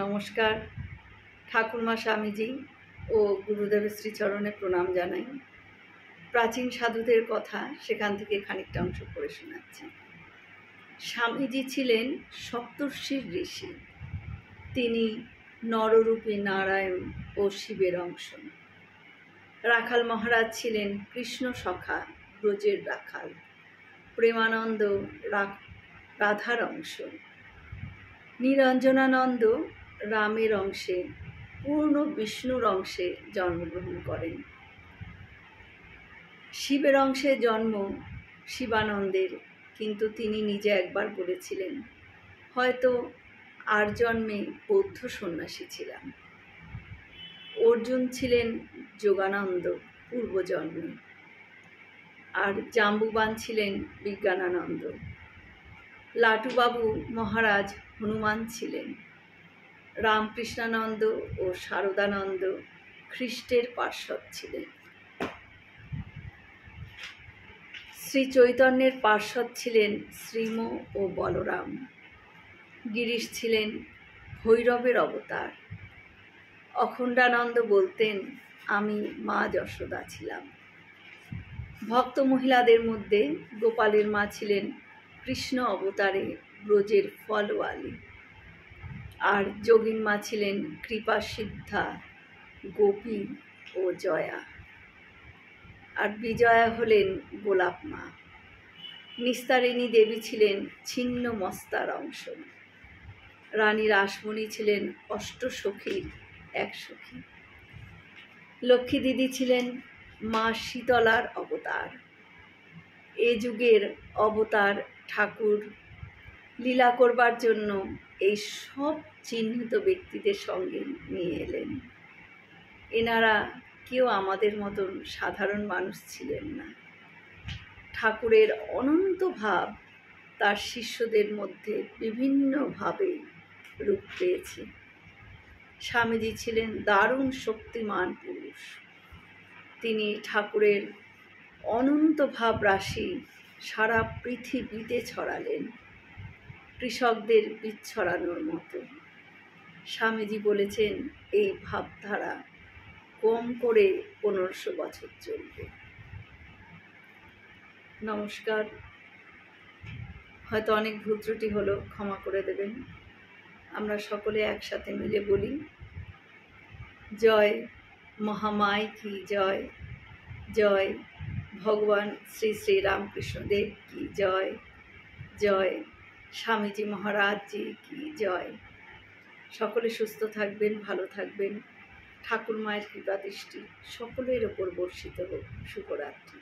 নমস্কার। ঠাকুরমা স্বামীজি ও গুরুদেবের শ্রীচরণে প্রণাম জানাই। প্রাচীন সাধুদের কথা সেখান থেকে খানিকটা অংশ পড়ে শোনাচ্ছি। স্বামীজি ছিলেন সপ্তর্ষির ঋষি। তিনি নররূপী নারায়ণ ও শিবের অংশ। রাখাল মহারাজ ছিলেন কৃষ্ণ সখা, ব্রজের রাখাল। প্রেমানন্দ রাধার অংশ। নিরঞ্জনানন্দ রামের অংশে, পূর্ণ বিষ্ণুর অংশে জন্মগ্রহণ করেন। শিবের অংশে জন্ম শিবানন্দের, কিন্তু তিনি নিজে একবার বলেছিলেন, হয়তো আর জন্মে বৌদ্ধ সন্ন্যাসী ছিলাম। অর্জুন ছিলেন যোগানন্দ পূর্বজন্মে, আর জাম্বুবান ছিলেন বিজ্ঞানানন্দ। লাটুবাবু মহারাজ হনুমান ছিলেন। রামকৃষ্ণানন্দ ও শারদানন্দ খ্রিস্টের পার্শ্বদ ছিলেন। শ্রী চৈতন্যের পার্শ্বদ ছিলেন শ্রীম ও বলরাম। গিরিশ ছিলেন ভৈরবের অবতার। অখণ্ডানন্দ বলতেন, আমি মা যশোদা ছিলাম। ভক্ত মহিলাদের মধ্যে গোপালের মা ছিলেন কৃষ্ণ অবতারে ব্রজের ফলওয়ালি, আর যোগীন মা ছিলেন কৃপা সিদ্ধা গোপী ও জয়া, আর বিজয়া হলেন গোলাপ মা। নিস্তারিণী দেবী ছিলেন ছিন্ন মস্তার অংশ। রানী রাসমণি ছিলেন অষ্টসখীর এক সখী। লক্ষ্মী দিদি ছিলেন মা শীতলার অবতার। এ যুগের অবতার ঠাকুর লীলা করবার জন্য এই সব চিহ্নিত ব্যক্তিদের সঙ্গে নিয়ে এলেন। এনারা কেউ আমাদের মতন সাধারণ মানুষ ছিলেন না। ঠাকুরের অনন্ত ভাব তার শিষ্যদের মধ্যে বিভিন্নভাবে রূপ পেয়েছে। স্বামীজি ছিলেন দারুণ শক্তিমান পুরুষ। তিনি ঠাকুরের অনন্ত ভাব রাশি সারা পৃথিবীতে ছড়ালেন, কৃষকদের বীজ ছড়ানোর মতো। স্বামীজি বলেছেন, এই ভাবধারা কম করে 1500 বছর চলবে। নমস্কার। হয়তো অনেক ভুল ত্রুটি হলো, ক্ষমা করে দেবেন। আমরা সকলে একসাথে মিলে বলি, জয় মহামায় কি জয়, জয় ভগবান শ্রী শ্রী রামকৃষ্ণদেব কি জয়, জয় স্বামীজি মহারাজজি কি জয়। সকলে সুস্থ থাকবেন, ভালো থাকবেন। ঠাকুর মায়ের কৃপা দৃষ্টি সকলের ওপর বর্ষিত হোক। শুভরাত্রি।